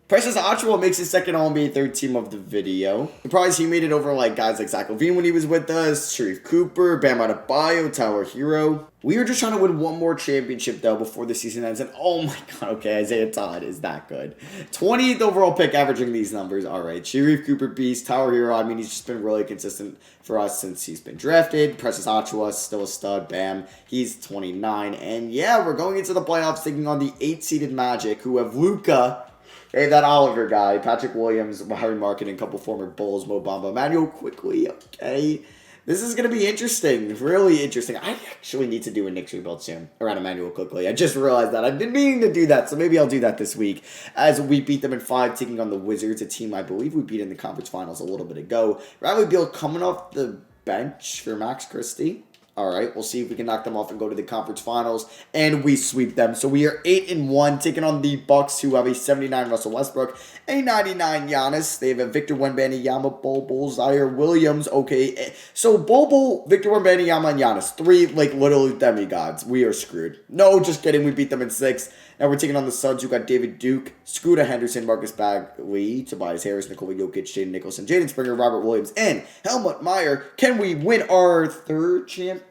Precious Achiuwa makes his second All-NBA third team of the video. Surprised he made it over like guys like Zach LaVine when he was with us, Sharif Cooper, Bam Adebayo, Tyler Hero. We were just trying to win 1 more championship though before the season ends, and oh my God, okay, Isaiah Todd is that good. 20th overall pick, averaging these numbers. All right, Sharif Cooper beast, Tyler Hero. I mean, he's just been really consistent for us since he's been drafted. Precious Achiuwa still a stud. Bam, he's 29, and yeah, we're going into the playoffs taking on the 8-seeded Magic, who have Luka. Hey, that Oliver guy, Patrick Williams, Harry Markin, and a couple former Bulls, Mo Bamba, Emmanuel quickly. Okay, this is going to be interesting, really interesting. I actually need to do a Knicks rebuild soon around Emmanuel quickly. I just realized that. I've been meaning to do that, so maybe I'll do that this week as we beat them in 5, taking on the Wizards, a team I believe we beat in the conference finals a little bit ago. Bradley Beal coming off the bench for Max Christie. All right, we'll see if we can knock them off and go to the conference finals, and we sweep them. So we are 8-1, taking on the Bucks, who have a 79 Russell Westbrook, a 99 Giannis. They have a Victor Wembanyama, Bol, Zaire Williams. Okay, so Bol, Victor Wembanyama, and Giannis, 3 like little demigods. We are screwed. No, just kidding. We beat them in 6. Now we're taking on the Suns, who got David Duke, Scooter Henderson, Marcus Bagley, Tobias Harris, Nikola Jokic, Jaden Nicholson, Jaden Springer, Robert Williams, and Helmut Meyer. Can we win our 3rd champ?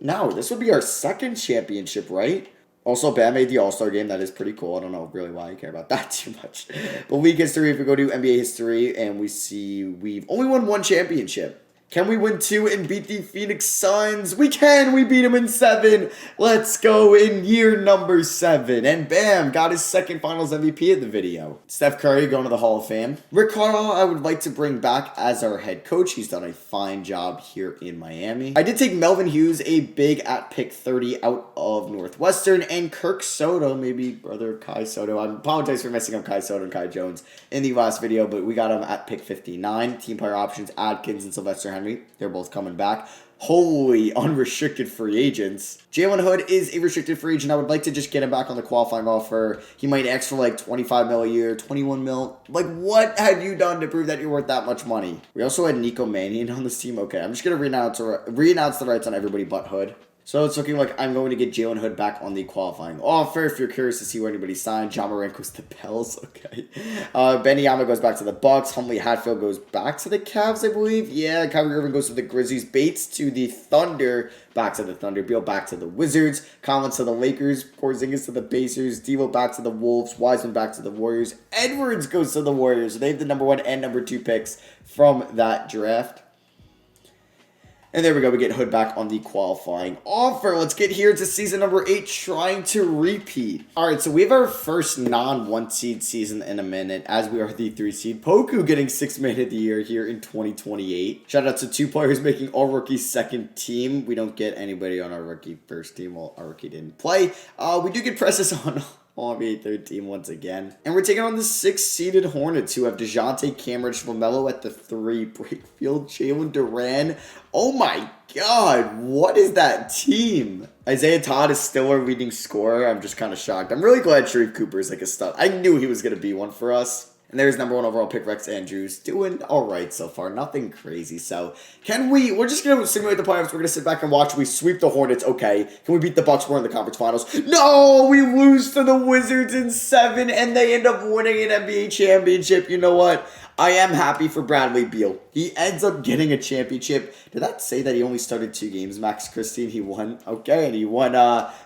No, this would be our 2nd championship, right? Also, Bam made the All-Star game. That is pretty cool. I don't know really why I care about that too much. But league history, if we go to NBA history, and we see we've only won 1 championship. Can we win 2 and beat the Phoenix Suns? We can! We beat them in 7! Let's go in year number 7. And bam! Got his 2nd Finals MVP of the video. Steph Curry going to the Hall of Fame. Rick Carlisle, I would like to bring back as our head coach. He's done a fine job here in Miami. I did take Melvin Hughes, a big at pick 30 out of Northwestern. And Kirk Soto, maybe brother Kai Soto. I apologize for messing up Kai Soto and Kai Jones in the last video, but we got him at pick 59. Team player options, Adkins and Sylvester Henry. They're both coming back. Holy unrestricted free agents. Jalen Hood is a restricted free agent. I would like to just get him back on the qualifying offer. He might ask for like $25 million a year, $21 million. Like, what have you done to prove that you're worth that much money? We also had Nico Mannion on this team. Okay, I'm just going to re-announce the rights on everybody but Hood. So it's looking like I'm going to get Jalen Hood back on the qualifying offer. If you're curious to see where anybody signed, John Morant goes to the Pels. Okay. Benny Yama goes back to the Bucks. Huntley Hatfield goes back to the Cavs, I believe. Yeah, Kyrie Irving goes to the Grizzlies. Bates to the Thunder. Back to the Thunder. Beal back to the Wizards. Collins to the Lakers. Porzingis to the Pacers. Devo back to the Wolves. Wiseman back to the Warriors. Edwards goes to the Warriors. They have the number 1 and number 2 picks from that draft. And there we go. We get Hood back on the qualifying offer. Let's get here to season number 8, trying to repeat. All right, so we have our first non-1 seed season in a minute, as we are the 3 seed. Poku getting 6th man of the year here in 2028. Shout out to 2 players making all-rookie 2nd team. We don't get anybody on our rookie 1st team. Well, our rookie didn't play. We do get Precious on NBA third team once again. And we're taking on the 6th-seeded Hornets, who have DeJounte, Cameron, LaMelo at the 3, Brakefield, Jalen Duran. Oh my god, what is that team? Isaiah Todd is still our leading scorer. I'm just kind of shocked. I'm really glad Sharif Cooper is like a stud. I knew he was going to be one for us. And there's number 1 overall pick, Rex Andrews, doing all right so far. Nothing crazy. So, we're just going to simulate the playoffs. We're going to sit back and watch. We sweep the Hornets. Okay. Can we beat the Bucks? We're in the conference finals. No! We lose to the Wizards in 7, and they end up winning an NBA championship. You know what? I am happy for Bradley Beal. He ends up getting a championship. Did that say that he only started 2 games, Max Christine? He won. Okay, and he won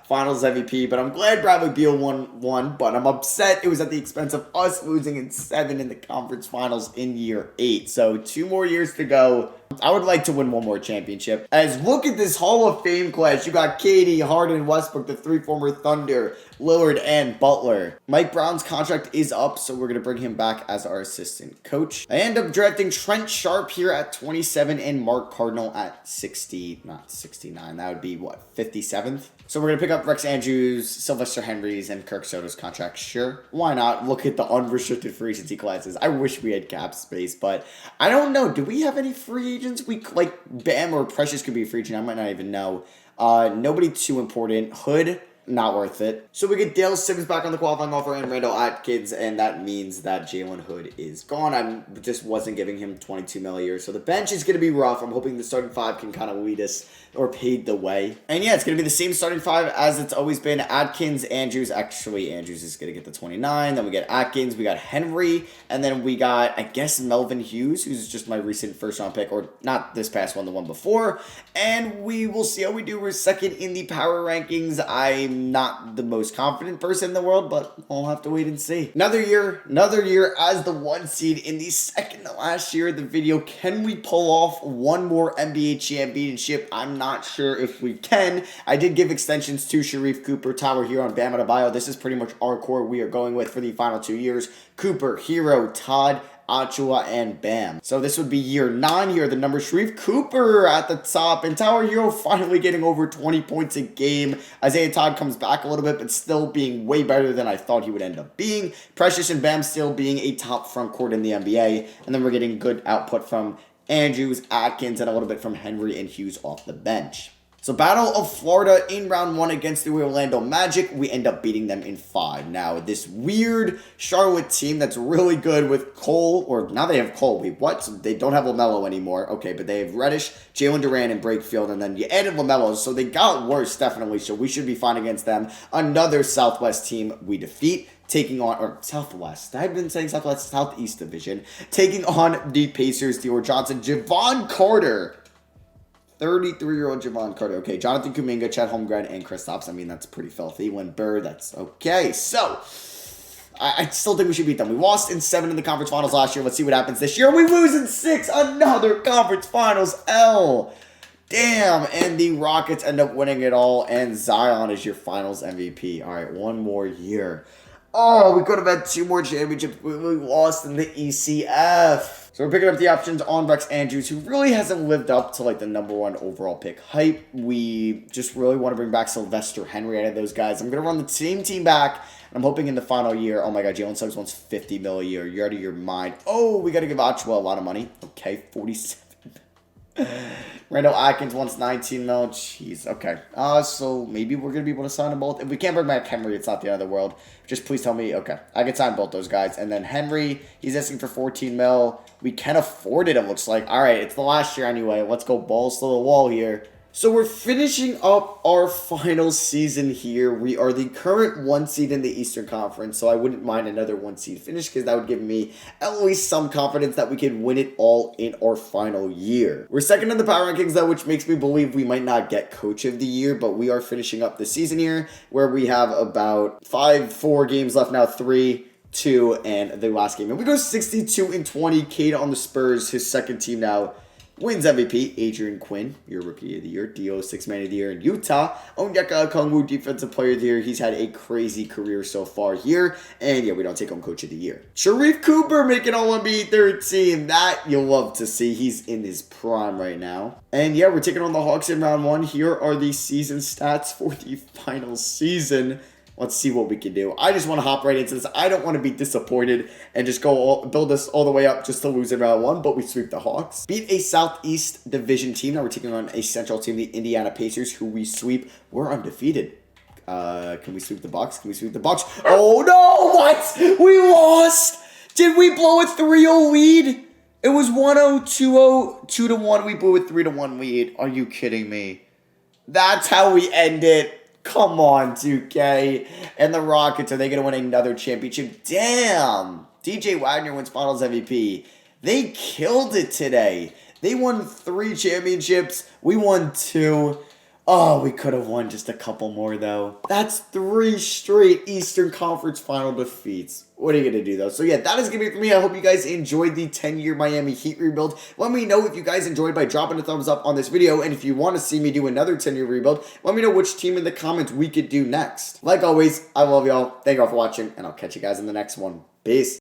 Finals MVP. But I'm glad Bradley Beal won. But I'm upset it was at the expense of us losing in 7 in the conference finals in year 8. So 2 more years to go. I would like to win 1 more championship. As look at this Hall of Fame class. You got KD, Harden, Westbrook, the 3 former Thunder, Lillard, and Butler. Mike Brown's contract is up, so we're going to bring him back as our assistant coach. I end up drafting Trent Sharp here at 27 and Mark Cardinal at 60, not 69. That would be, what, 57th? So we're going to pick up Rex Andrews, Sylvester Henry's, and Kirk Soto's contract. Sure, why not? Look at the unrestricted free agency classes. I wish we had cap space, but I don't know. Do we have any free agents? Like Bam or Precious could be a free agent. I might not even know. Nobody too important. Hood, not worth it. So we get Dale Simmons back on the qualifying offer and Randall Atkins, and that means that Jalen Hood is gone. I just wasn't giving him $22 million a year. So the bench is going to be rough. I'm hoping the starting 5 can kind of lead us or paved the way. And yeah, it's going to be the same starting 5 as it's always been. Atkins, Andrews. Actually, Andrews is going to get the 29. Then we get Atkins. We got Henry. And then we got, I guess, Melvin Hughes, who's just my recent first-round pick. Or not this past one, the one before. And we will see how we do. We're second in the power rankings. I'm not the most confident person in the world, but we'll have to wait and see. Another year as the 1 seed in the second to last year of the video. Can we pull off 1 more NBA championship? I'm not sure if we can. I did give extensions to Sharif Cooper, Tyler Hero, and Bam Adebayo. This is pretty much our core we are going with for the final 2 years. Cooper, Hero, Todd, Achua, and Bam. So this would be year 9 here. The number Sharif Cooper at the top, and Tower Hero finally getting over 20 points a game. Isaiah Todd comes back a little bit, but still being way better than I thought he would end up being. Precious and Bam still being a top front court in the NBA, and then we're getting good output from Andrews, Atkins, and a little bit from Henry and Hughes off the bench. So Battle of Florida in round 1 against the Orlando Magic. We end up beating them in 5. Now, this weird Charlotte team that's really good with Cole, or now they have Cole. Wait, what? So they don't have LaMelo anymore. Okay, but they have Reddish, Jalen Duran, and Brakefield, and then you added LaMelo, so they got worse, definitely. So we should be fine against them. Another Southwest team we defeat. Taking on, or Southwest, I've been saying Southwest, Southeast Division. Taking on the Pacers, Dior Johnson, Javon Carter. 33-year-old Javon Carter. Okay, Jonathan Kuminga, Chet Holmgren, and Kristaps. I mean, that's pretty filthy. When Bird, that's okay. So, I still think we should beat them. We lost in 7 in the conference finals last year. Let's see what happens this year. We lose in 6. Another conference finals L. Damn, and the Rockets end up winning it all, and Zion is your finals MVP. All right, 1 more year. Oh, we could have had 2 more championships. We lost in the ECF. So we're picking up the options on Rex Andrews, who really hasn't lived up to like the number 1 overall pick hype. We just really want to bring back Sylvester Henry out of those guys. I'm going to run the same team back. And I'm hoping in the final year, oh my god, Jalen Suggs wants $50 million a year. You're out of your mind. Oh, we got to give Achua a lot of money. Okay, 47. Randall Atkins wants $19 million. Jeez, okay. So maybe we're going to be able to sign them both. If we can't bring back Henry, it's not the end of the world. Just please tell me, okay, I can sign both those guys. And then Henry, he's asking for $14 million. We can afford it, it looks like. All right, it's the last year anyway. Let's go balls to the wall here. So we're finishing up our final season here. We are the current 1 seed in the Eastern Conference, so I wouldn't mind another 1 seed finish because that would give me at least some confidence that we can win it all in our final year. We're second in the power rankings though, which makes me believe we might not get Coach of the Year, but we are finishing up the season here where we have about 4 games left now, 3, 2, and the last game. And we go 62-20. Cade on the Spurs, his second team now. Wins MVP, Adrian Quinn, your Rookie of the Year. Dio, 6th Man of the Year in Utah. Onyeka Okongwu, Defensive Player of the Year. He's had a crazy career so far here. And yeah, we don't take home Coach of the Year. Sharif Cooper making All-NBA third team. That you'll love to see. He's in his prime right now. And yeah, we're taking on the Hawks in round 1. Here are the season stats for the final season. Let's see what we can do. I just want to hop right into this. I don't want to be disappointed and just build this all the way up just to lose in round 1, but we sweep the Hawks. Beat a Southeast Division team. Now we're taking on a Central team, the Indiana Pacers, who we sweep. We're undefeated. Can we sweep the Bucks? Can we sweep the Bucks? Oh, no! What? We lost! Did we blow a 3-0 lead? It was 1-0, 2-0, 2-1. We blew a 3-1 lead. Are you kidding me? That's how we end it. Come on, 2K. And the Rockets, are they going to win another championship? Damn. DJ Wagner wins Finals MVP. They killed it today. They won 3 championships. We won 2. Oh, we could have won just a couple more, though. That's 3 straight Eastern Conference final defeats. What are you going to do, though? So, yeah, that is going to be it for me. I hope you guys enjoyed the 10-year Miami Heat rebuild. Let me know if you guys enjoyed by dropping a thumbs up on this video. And if you want to see me do another 10-year rebuild, let me know which team in the comments we could do next. Like always, I love y'all. Thank y'all for watching, and I'll catch you guys in the next one. Peace.